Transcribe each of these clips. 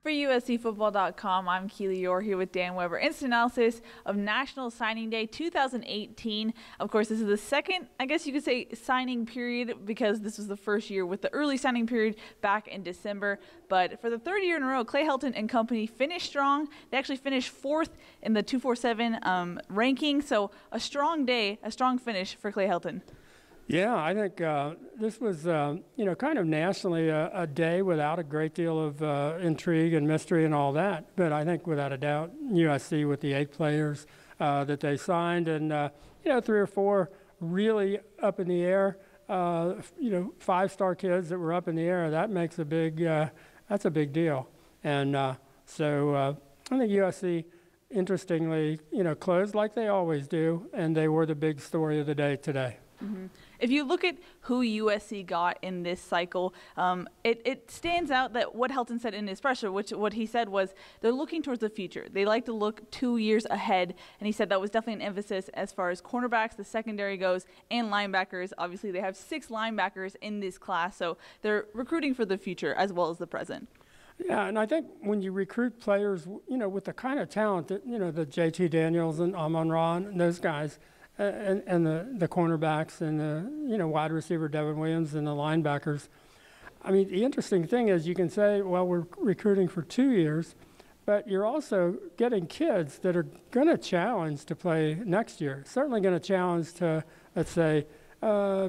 For USCFootball.com, I'm Keely Eure here with Dan Weber. Instant analysis of National Signing Day 2018. Of course, this is the second, I guess you could say, signing period because this was the first year with the early signing period back in December. But for the third year in a row, Clay Helton and company finished strong. They actually finished fourth in the 247 ranking. So a strong day, a strong finish for Clay Helton. Yeah, I think this was, kind of nationally a day without a great deal of intrigue and mystery and all that. But I think without a doubt, USC with the 8 players that they signed and, 3 or 4 really up in the air, 5-star kids that were up in the air, that makes a big, that's a big deal. And so I think USC, interestingly, closed like they always do, and they were the big story of the day today. Mm-hmm. If you look at who USC got in this cycle, it stands out that what Helton said in his presser, what he said was they're looking towards the future. They like to look 2 years ahead, and he said that was definitely an emphasis as far as cornerbacks, the secondary goes, and linebackers. Obviously, they have 6 linebackers in this class, so they're recruiting for the future as well as the present. Yeah, and I think when you recruit players, with the kind of talent that, the JT Daniels and Amon-Ra and those guys, and the cornerbacks and the wide receiver Devin Williams and the linebackers. I mean, the interesting thing is you can say, well, we're recruiting for 2 years, but you're also getting kids that are going to challenge to play next year. Certainly going to challenge to, let's say,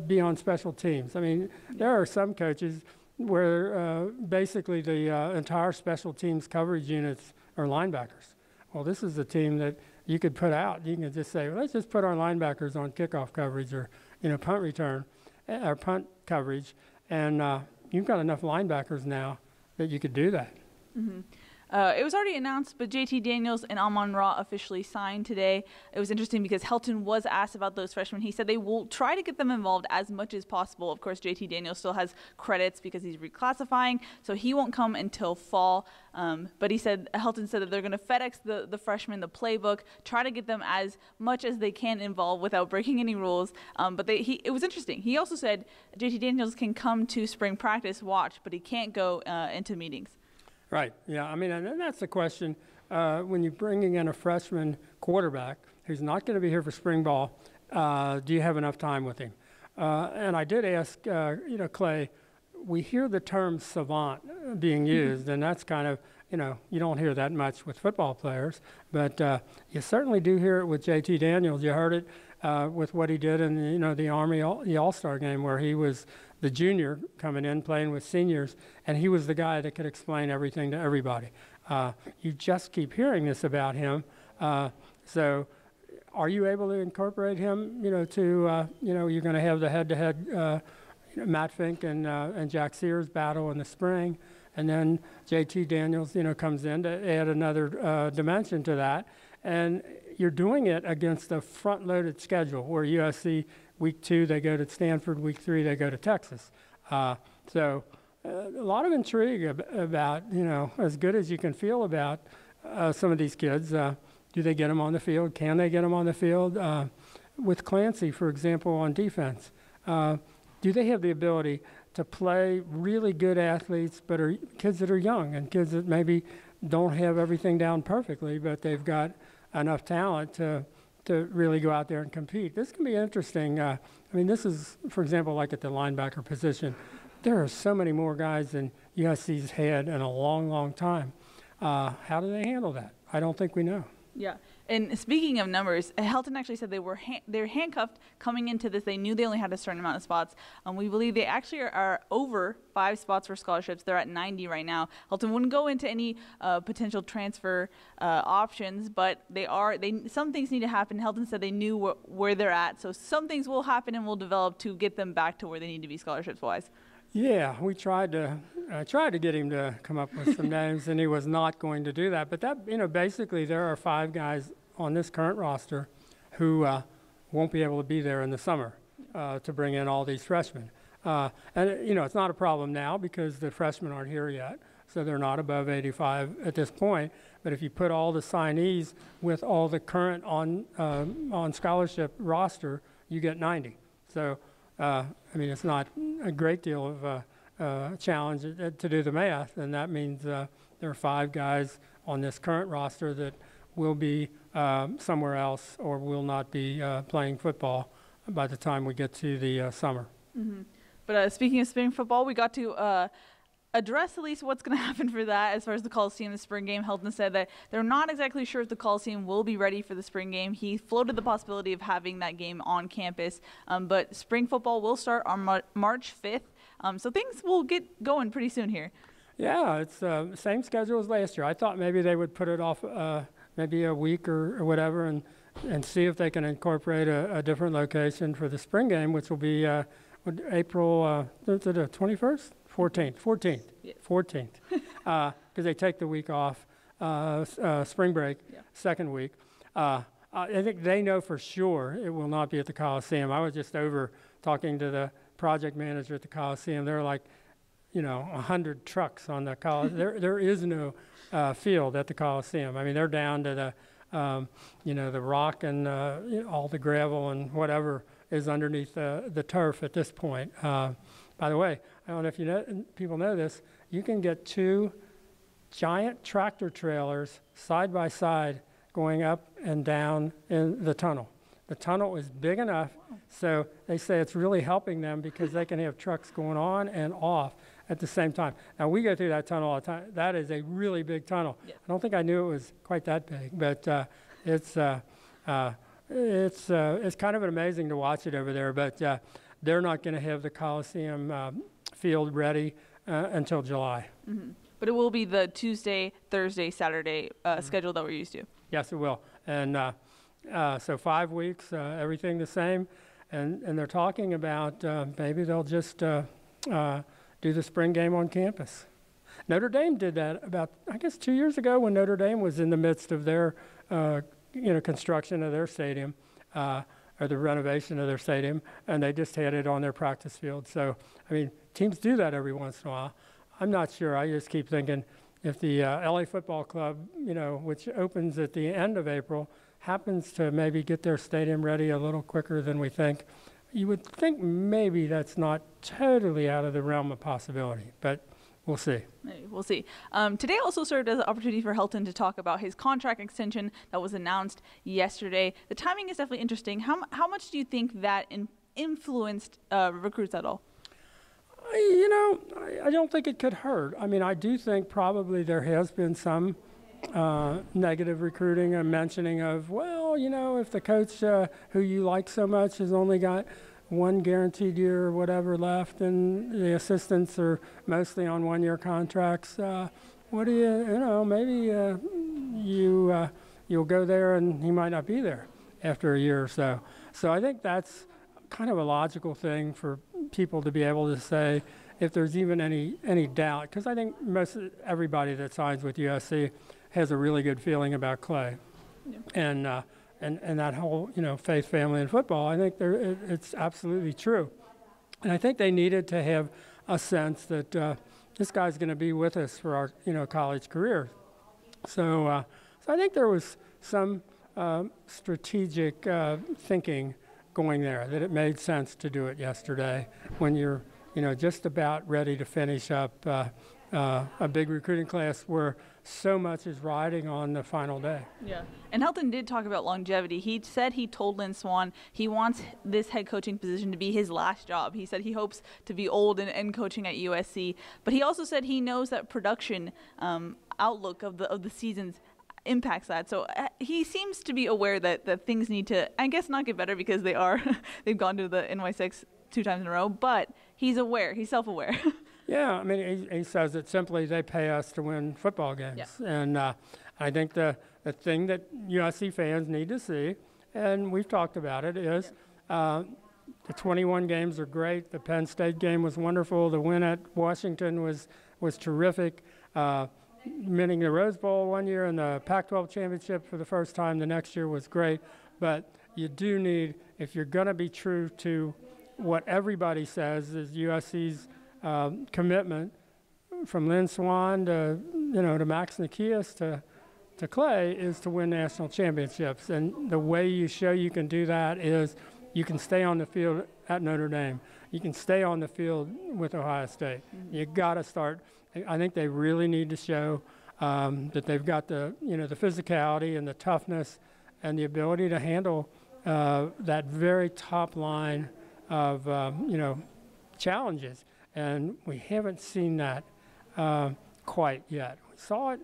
be on special teams. I mean, there are some coaches where basically the entire special teams coverage units are linebackers. Well, this is a team that you could put out. You can just say, well, let's just put our linebackers on kickoff coverage or, punt return or punt coverage. And you've got enough linebackers now that you could do that. Mm-hmm. It was already announced, but JT Daniels and Amon-Ra officially signed today. It was interesting because Helton was asked about those freshmen. He said they will try to get them involved as much as possible. Of course, JT Daniels still has credits because he's reclassifying, so he won't come until fall. But Helton said that they're going to FedEx the freshmen the playbook, try to get them as much as they can involved without breaking any rules. But it was interesting. He also said JT Daniels can come to spring practice, watch, but he can't go into meetings. Right. Yeah. I mean, and that's the question. When you're bringing in a freshman quarterback who's not going to be here for spring ball, do you have enough time with him? And I did ask, Clay, we hear the term savant being used, and that's kind of, you don't hear that much with football players, but you certainly do hear it with JT Daniels. You heard it with what he did in, the Army, the All-Star game where he was the junior coming in playing with seniors, and he was the guy that could explain everything to everybody. You just keep hearing this about him. So are you able to incorporate him, you're going to have the head-to-head Matt Fink and Jack Sears battle in the spring, and then JT Daniels, comes in to add another dimension to that. And you're doing it against a front-loaded schedule where USC, week 2, they go to Stanford, week 3, they go to Texas. So a lot of intrigue about, as good as you can feel about some of these kids. Do they get them on the field? Can they get them on the field? With Clancy, for example, on defense, do they have the ability to play really good athletes, but are kids that are young and kids that maybe don't have everything down perfectly, but they've got enough talent to really go out there and compete? This can be interesting. This is, for example, like at the linebacker position, there are so many more guys than USC's had in a long, long time. How do they handle that? I don't think we know. Yeah, and speaking of numbers, Helton actually said they're handcuffed coming into this. They knew they only had a certain amount of spots. We believe they actually are over 5 spots for scholarships. They're at 90 right now. Helton wouldn't go into any potential transfer options, but some things need to happen. Helton said they knew where they're at, so some things will happen and will develop to get them back to where they need to be scholarships-wise. Yeah, we tried to get him to come up with some names, and he was not going to do that. But that, basically there are 5 guys on this current roster who won't be able to be there in the summer to bring in all these freshmen. And it's not a problem now because the freshmen aren't here yet, so they're not above 85 at this point. But if you put all the signees with all the current on scholarship roster, you get 90. So it's not a great deal of challenge to do the math, and that means there are 5 guys on this current roster that will be somewhere else or will not be playing football by the time we get to the summer. Mm-hmm. But speaking of spring football, we got to address at least what's going to happen for that as far as the Coliseum, the spring game. Helton said that they're not exactly sure if the Coliseum will be ready for the spring game. He floated the possibility of having that game on campus, but spring football will start on March 5th, so things will get going pretty soon here. Yeah, it's the same schedule as last year. I thought maybe they would put it off maybe a week or whatever and see if they can incorporate a different location for the spring game, which will be April 21st? 14th. Yeah. 14th, because they take the week off, spring break, Yeah. second week. I think they know for sure it will not be at the Coliseum. I was just over talking to the project manager at the Coliseum. There are like, 100 trucks on the Coliseum. There is no field at the Coliseum. I mean, they're down to the rock and all the gravel and whatever is underneath the turf at this point. By the way, I don't know if people know this, you can get 2 giant tractor trailers side by side going up and down in the tunnel. The tunnel is big enough, so they say it's really helping them because they can have trucks going on and off at the same time. Now, we go through that tunnel all the time. That is a really big tunnel. Yeah. I don't think I knew it was quite that big, but it's kind of amazing to watch it over there, but they're not going to have the Coliseum field ready until July. Mm-hmm. But it will be the Tuesday, Thursday, Saturday schedule that we're used to. Yes, it will. And so 5 weeks, everything the same. And they're talking about maybe they'll just do the spring game on campus. Notre Dame did that about, I guess, 2 years ago when Notre Dame was in the midst of their construction of their stadium. Or the renovation of their stadium, and they just had it on their practice field. So, I mean, teams do that every once in a while. I'm not sure. I just keep thinking if the LA Football Club, which opens at the end of April, happens to maybe get their stadium ready a little quicker than we think, you would think maybe that's not totally out of the realm of possibility, but we'll see. We'll see. Today also served as an opportunity for Helton to talk about his contract extension that was announced yesterday. The timing is definitely interesting. How much do you think that influenced recruits at all? I don't think it could hurt. I mean, I do think probably there has been some negative recruiting and mentioning of, if the coach who you like so much has only got 1 guaranteed year or whatever left, and the assistants are mostly on 1-year contracts. What do maybe you'll go there and he might not be there after a year or so. So I think that's kind of a logical thing for people to be able to say if there's even any doubt, because I think everybody that signs with USC has a really good feeling about Clay. Yeah. And that whole, faith, family, and football, I think it's absolutely true. And I think they needed to have a sense that this guy's going to be with us for our, college career. So I think there was some strategic thinking going there, that it made sense to do it yesterday when you're, just about ready to finish up a big recruiting class where so much is riding on the final day. Yeah, and Helton did talk about longevity. He said he told Lynn Swann he wants this head coaching position to be his last job. He said he hopes to be old and coaching at USC, but he also said he knows that production outlook of the seasons impacts that. So he seems to be aware that things need to, I guess, not get better because they've gone to the NY6 2 times in a row, but he's aware, he's self-aware. Yeah, I mean, he says that simply they pay us to win football games. Yeah. And I think the thing that USC fans need to see, and we've talked about it, is the 21 games are great. The Penn State game was wonderful. The win at Washington was terrific. Winning the Rose Bowl one year and the Pac-12 championship for the first time the next year was great. But you do need, if you're going to be true to what everybody says is USC's commitment, from Lynn Swann to Max Nikias to Clay, is to win national championships. And the way you show you can do that is You can stay on the field at Notre Dame. You can stay on the field with Ohio State. You got to start. I think they really need to show that they've got the physicality and the toughness and the ability to handle that very top line of challenges. And we haven't seen that quite yet. We saw it.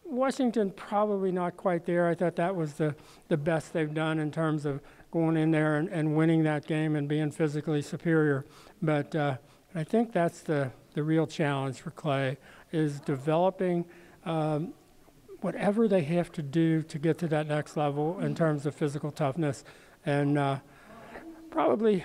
Washington probably not quite there. I thought that was the best they've done in terms of going in there and winning that game and being physically superior. But I think that's the real challenge for Clay, is developing whatever they have to do to get to that next level in terms of physical toughness, and probably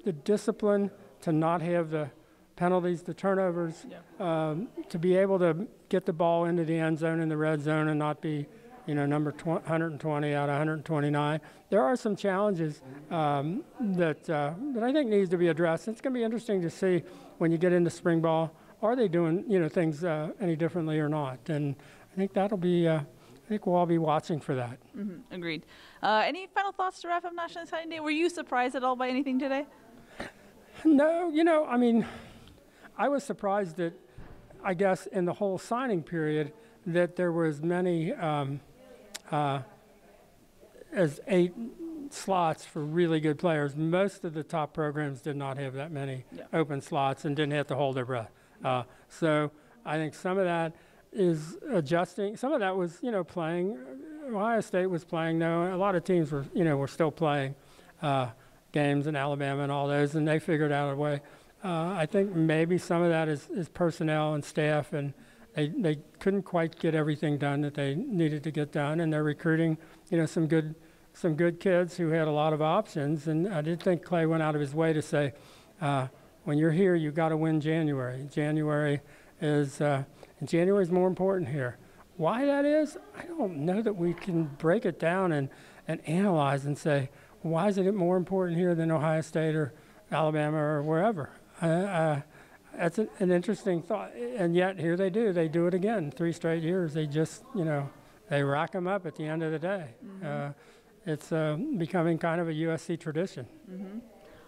the discipline to not have the penalties, the turnovers, to be able to get the ball into the end zone in the red zone and not be, number 120 out of 129. There are some challenges that I think needs to be addressed. It's going to be interesting to see when you get into spring ball, are they doing, things any differently or not? And I think that'll be, I think we'll all be watching for that. Mm-hmm. Agreed. Any final thoughts to wrap up National Signing Day? Were you surprised at all by anything today? No, I was surprised that, I guess, in the whole signing period, that there was many as 8 slots for really good players. Most of the top programs did not have that many open slots and didn't have to hold their breath. So I think some of that is adjusting. Some of that was, playing. Ohio State was playing, though. A lot of teams were still playing games in Alabama and all those, and they figured out a way. I think maybe some of that is personnel and staff, and they couldn't quite get everything done that they needed to get done, and they're recruiting, some good kids who had a lot of options. And I did think Clay went out of his way to say, when you're here, you got to win January. January is more important here. Why that is, I don't know that we can break it down and analyze and say, why is it more important here than Ohio State or Alabama or wherever? That's an interesting thought. And yet here they do it again, 3 straight years. They just, they rack them up at the end of the day. Mm-hmm. It's becoming kind of a USC tradition. Mm-hmm.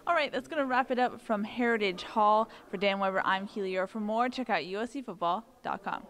All right, that's going to wrap it up from Heritage Hall. For Dan Weber, I'm Keely Eure. For more, check out uscfootball.com.